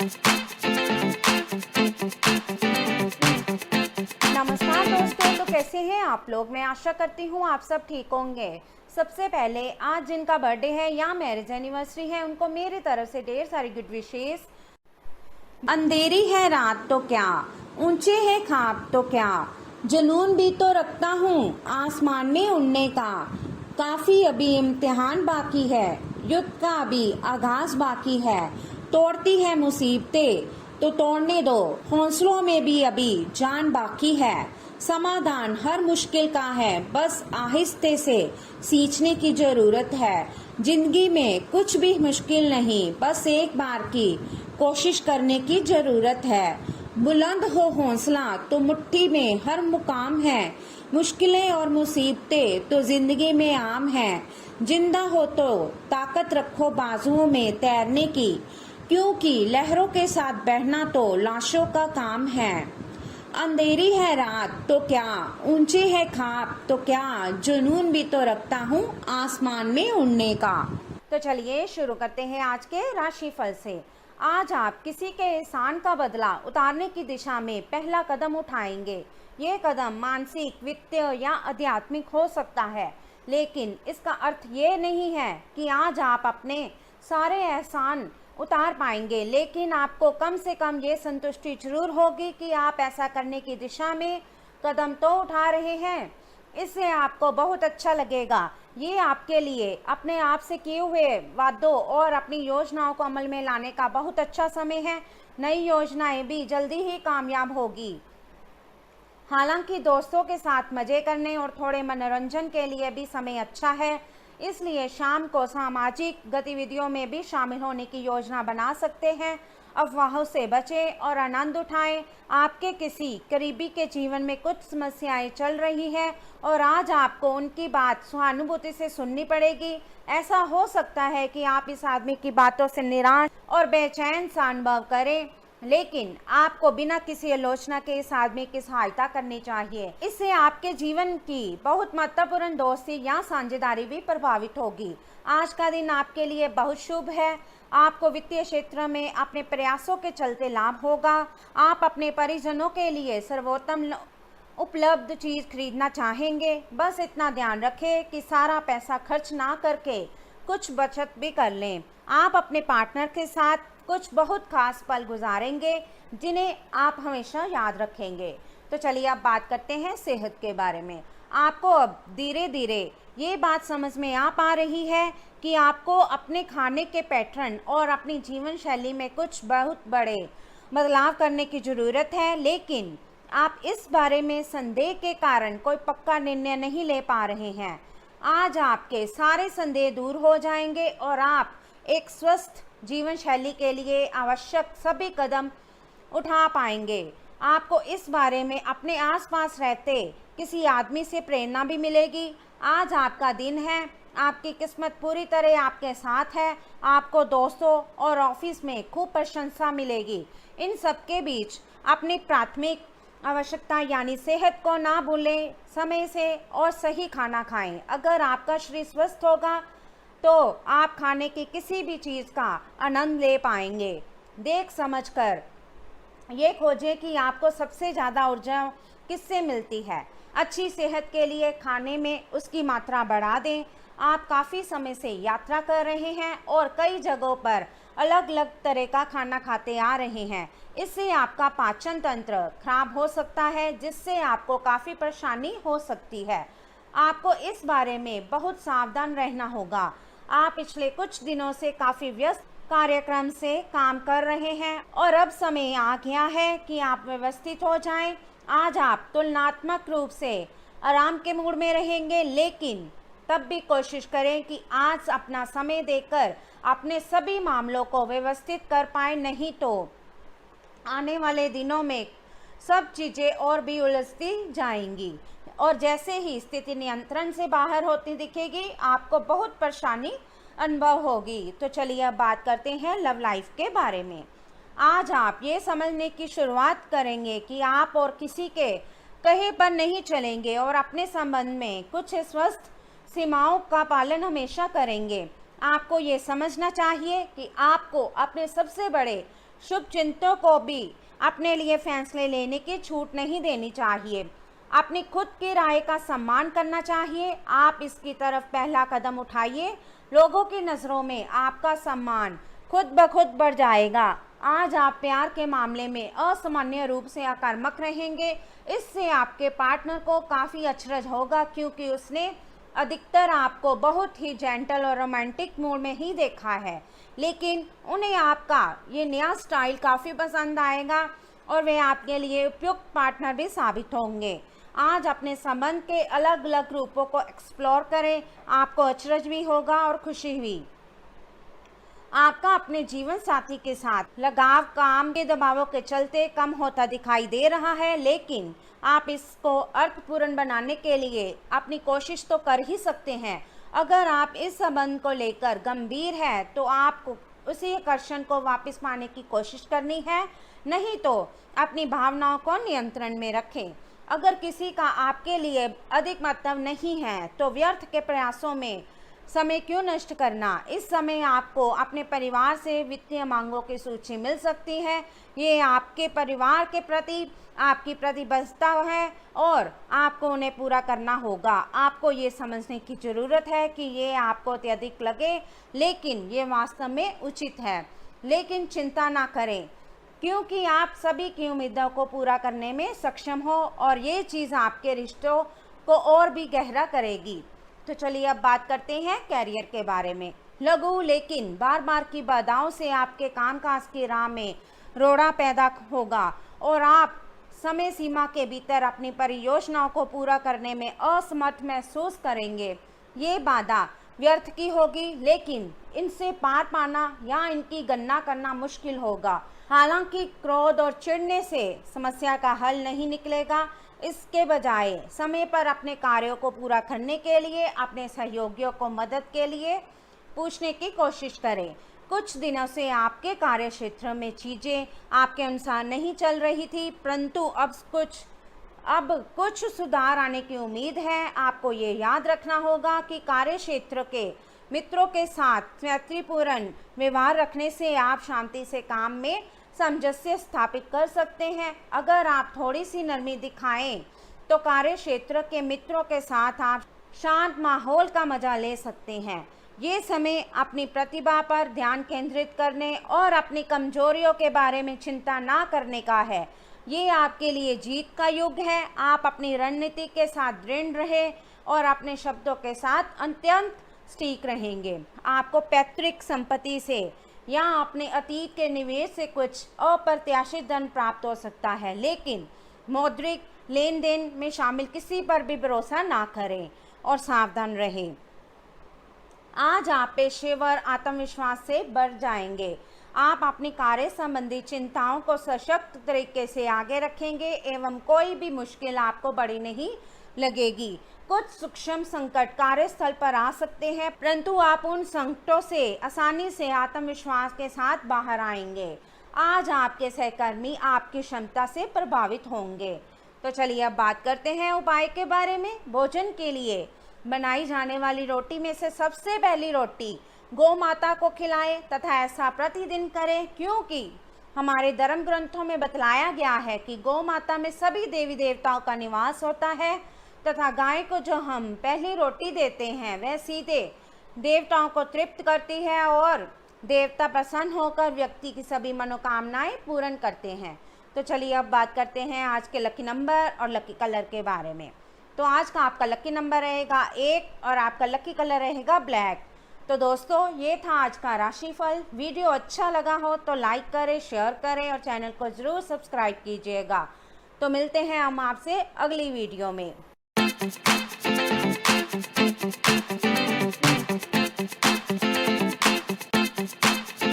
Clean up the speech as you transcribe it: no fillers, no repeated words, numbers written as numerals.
नमस्कार दोस्तों, तो कैसे हैं आप लोग। मैं आशा करती हूँ आप सब ठीक होंगे। सबसे पहले आज जिनका बर्थडे है या मैरिज एनिवर्सरी है उनको मेरी तरफ से ढेर सारी गुड विशेस। अंधेरी है रात तो क्या, ऊंचे है ख्वाब तो क्या, जुनून भी तो रखता हूँ आसमान में उड़ने का। काफी अभी इम्तिहान बाकी है, युद्ध का अभी आगाज बाकी है। तोड़ती है मुसीबतें तो तोड़ने दो, हौसलों में भी अभी जान बाकी है। समाधान हर मुश्किल का है, बस आहिस्ते से सींचने की जरूरत है। जिंदगी में कुछ भी मुश्किल नहीं, बस एक बार की कोशिश करने की जरूरत है। बुलंद हो हौसला तो मुट्ठी में हर मुकाम है। मुश्किलें और मुसीबतें तो जिंदगी में आम है। जिंदा हो तो ताकत रखो बाजुओं में तैरने की, क्योंकि लहरों के साथ बहना तो लाशों का काम है। अंधेरी है रात तो क्या, ऊंचे है ख्वाब तो क्या, जुनून भी तो रखता हूँ आसमान में उड़ने का। तो चलिए शुरू करते हैं आज के राशिफल से। आज आप किसी के एहसान का बदला उतारने की दिशा में पहला कदम उठाएंगे। ये कदम मानसिक, वित्तीय या आध्यात्मिक हो सकता है, लेकिन इसका अर्थ ये नहीं है कि आज आप अपने सारे एहसान उतार पाएंगे, लेकिन आपको कम से कम ये संतुष्टि जरूर होगी कि आप ऐसा करने की दिशा में कदम तो उठा रहे हैं। इससे आपको बहुत अच्छा लगेगा। ये आपके लिए अपने आप से किए हुए वादों और अपनी योजनाओं को अमल में लाने का बहुत अच्छा समय है। नई योजनाएं भी जल्दी ही कामयाब होगी। हालांकि दोस्तों के साथ मजे करने और थोड़े मनोरंजन के लिए भी समय अच्छा है, इसलिए शाम को सामाजिक गतिविधियों में भी शामिल होने की योजना बना सकते हैं। अफवाहों से बचें और आनंद उठाएं। आपके किसी करीबी के जीवन में कुछ समस्याएं चल रही हैं और आज आपको उनकी बात सहानुभूति से सुननी पड़ेगी। ऐसा हो सकता है कि आप इस आदमी की बातों से निराश और बेचैन सा अनुभव करें, लेकिन आपको बिना किसी आलोचना के इस आदमी की सहायता करनी चाहिए। इससे आपके जीवन की बहुत महत्वपूर्ण दोस्ती या साझेदारी भी प्रभावित होगी। आज का दिन आपके लिए बहुत शुभ है। आपको वित्तीय क्षेत्र में अपने प्रयासों के चलते लाभ होगा। आप अपने परिजनों के लिए सर्वोत्तम उपलब्ध चीज खरीदना चाहेंगे। बस इतना ध्यान रखें कि सारा पैसा खर्च ना करके कुछ बचत भी कर लें। आप अपने पार्टनर के साथ कुछ बहुत खास पल गुजारेंगे जिन्हें आप हमेशा याद रखेंगे। तो चलिए अब बात करते हैं सेहत के बारे में। आपको अब धीरे धीरे ये बात समझ में आ पा रही है कि आपको अपने खाने के पैटर्न और अपनी जीवन शैली में कुछ बहुत बड़े बदलाव करने की ज़रूरत है, लेकिन आप इस बारे में संदेह के कारण कोई पक्का निर्णय नहीं ले पा रहे हैं। आज आपके सारे संदेह दूर हो जाएंगे और आप एक स्वस्थ जीवन शैली के लिए आवश्यक सभी कदम उठा पाएंगे। आपको इस बारे में अपने आसपास रहते किसी आदमी से प्रेरणा भी मिलेगी। आज आपका दिन है। आपकी किस्मत पूरी तरह आपके साथ है। आपको दोस्तों और ऑफिस में खूब प्रशंसा मिलेगी। इन सब के बीच अपनी प्राथमिक आवश्यकता यानी सेहत को ना भूलें। समय से और सही खाना खाएं। अगर आपका शरीर स्वस्थ होगा तो आप खाने की किसी भी चीज़ का आनंद ले पाएंगे। देख समझकर ये खोजें कि आपको सबसे ज़्यादा ऊर्जा किससे मिलती है। अच्छी सेहत के लिए खाने में उसकी मात्रा बढ़ा दें। आप काफ़ी समय से यात्रा कर रहे हैं और कई जगहों पर अलग अलग तरह का खाना खाते आ रहे हैं। इससे आपका पाचन तंत्र खराब हो सकता है, जिससे आपको काफ़ी परेशानी हो सकती है। आपको इस बारे में बहुत सावधान रहना होगा। आप पिछले कुछ दिनों से काफ़ी व्यस्त कार्यक्रम से काम कर रहे हैं और अब समय आ गया है कि आप व्यवस्थित हो जाएं। आज आप तुलनात्मक रूप से आराम के मूड में रहेंगे, लेकिन तब भी कोशिश करें कि आज अपना समय देकर अपने सभी मामलों को व्यवस्थित कर पाएं, नहीं तो आने वाले दिनों में सब चीज़ें और भी उलझती जाएंगी और जैसे ही स्थिति नियंत्रण से बाहर होती दिखेगी आपको बहुत परेशानी अनुभव होगी। तो चलिए अब बात करते हैं लव लाइफ के बारे में। आज आप ये समझने की शुरुआत करेंगे कि आप और किसी के कहे पर नहीं चलेंगे और अपने संबंध में कुछ स्वस्थ सीमाओं का पालन हमेशा करेंगे। आपको ये समझना चाहिए कि आपको अपने सबसे बड़े शुभ चिंतकों को भी अपने लिए फैसले लेने की छूट नहीं देनी चाहिए। अपनी खुद की राय का सम्मान करना चाहिए। आप इसकी तरफ पहला कदम उठाइए। लोगों की नज़रों में आपका सम्मान खुद ब खुद बढ़ जाएगा। आज आप प्यार के मामले में असामान्य रूप से आक्रामक रहेंगे। इससे आपके पार्टनर को काफ़ी अचरज होगा, क्योंकि उसने अधिकतर आपको बहुत ही जेंटल और रोमांटिक मूड में ही देखा है, लेकिन उन्हें आपका ये नया स्टाइल काफ़ी पसंद आएगा और वे आपके लिए उपयुक्त पार्टनर भी साबित होंगे। आज अपने संबंध के अलग अलग रूपों को एक्सप्लोर करें। आपको अचरज भी होगा और खुशी भी। आपका अपने जीवन साथी के साथ लगाव काम के दबावों के चलते कम होता दिखाई दे रहा है, लेकिन आप इसको अर्थपूर्ण बनाने के लिए अपनी कोशिश तो कर ही सकते हैं। अगर आप इस संबंध को लेकर गंभीर है तो आपको उसी आकर्षण को वापस पाने की कोशिश करनी है, नहीं तो अपनी भावनाओं को नियंत्रण में रखें। अगर किसी का आपके लिए अधिक मतलब नहीं है तो व्यर्थ के प्रयासों में समय क्यों नष्ट करना। इस समय आपको अपने परिवार से वित्तीय मांगों की सूची मिल सकती है। ये आपके परिवार के प्रति आपकी प्रतिबद्धता है और आपको उन्हें पूरा करना होगा। आपको ये समझने की ज़रूरत है कि ये आपको अत्यधिक लगे, लेकिन ये वास्तव में उचित है। लेकिन चिंता ना करें, क्योंकि आप सभी की उम्मीदों को पूरा करने में सक्षम हो और ये चीज़ आपके रिश्तों को और भी गहरा करेगी। तो चलिए अब बात करते हैं कैरियर के बारे में। लघु लेकिन बार बार की बाधाओं से आपके कामकाज की राह में रोड़ा पैदा होगा और आप समय सीमा के भीतर अपनी परियोजनाओं को पूरा करने में असमर्थ महसूस करेंगे। ये बाधा व्यर्थ की होगी, लेकिन इनसे पार पाना या इनकी गणना करना मुश्किल होगा। हालांकि क्रोध और चिढ़ने से समस्या का हल नहीं निकलेगा। इसके बजाय समय पर अपने कार्यों को पूरा करने के लिए अपने सहयोगियों को मदद के लिए पूछने की कोशिश करें। कुछ दिनों से आपके कार्य क्षेत्र में चीज़ें आपके अनुसार नहीं चल रही थी, परंतु अब कुछ सुधार आने की उम्मीद है। आपको ये याद रखना होगा कि कार्य क्षेत्र के मित्रों के साथ मैत्रीपूर्ण व्यवहार रखने से आप शांति से काम में सामंजस्य स्थापित कर सकते हैं। अगर आप थोड़ी सी नरमी दिखाएं तो कार्य क्षेत्र के मित्रों के साथ आप शांत माहौल का मजा ले सकते हैं। ये समय अपनी प्रतिभा पर ध्यान केंद्रित करने और अपनी कमजोरियों के बारे में चिंता ना करने का है। ये आपके लिए जीत का युग है। आप अपनी रणनीति के साथ दृढ़ रहे और अपने शब्दों के साथ अत्यंत सटीक रहेंगे। आपको पैतृक संपत्ति से या अपने अतीत के निवेश से कुछ अप्रत्याशित धन प्राप्त हो सकता है, लेकिन मौद्रिक लेन देन में शामिल किसी पर भी भरोसा ना करें और सावधान रहें। आज आप पेशेवर आत्मविश्वास से बढ़ जाएंगे। आप अपनी कार्य संबंधी चिंताओं को सशक्त तरीके से आगे रखेंगे एवं कोई भी मुश्किल आपको बड़ी नहीं लगेगी। कुछ सूक्ष्म संकट कार्यस्थल पर आ सकते हैं, परंतु आप उन संकटों से आसानी से आत्मविश्वास के साथ बाहर आएंगे। आज आपके सहकर्मी आपकी क्षमता से प्रभावित होंगे। तो चलिए अब बात करते हैं उपाय के बारे में। भोजन के लिए बनाई जाने वाली रोटी में से सबसे पहली रोटी गौ माता को खिलाएं तथा ऐसा प्रतिदिन करें, क्योंकि हमारे धर्म ग्रंथों में बतलाया गया है कि गौ माता में सभी देवी देवताओं का निवास होता है तथा गाय को जो हम पहली रोटी देते हैं वह सीधे देवताओं को तृप्त करती है और देवता प्रसन्न होकर व्यक्ति की सभी मनोकामनाएं पूर्ण करते हैं। तो चलिए अब बात करते हैं आज के लकी नंबर और लकी कलर के बारे में। तो आज का आपका लकी नंबर रहेगा 1 और आपका लकी कलर रहेगा ब्लैक। तो दोस्तों ये था आज का राशिफल। वीडियो अच्छा लगा हो तो लाइक करें, शेयर करें और चैनल को ज़रूर सब्सक्राइब कीजिएगा। तो मिलते हैं हम आपसे अगली वीडियो में।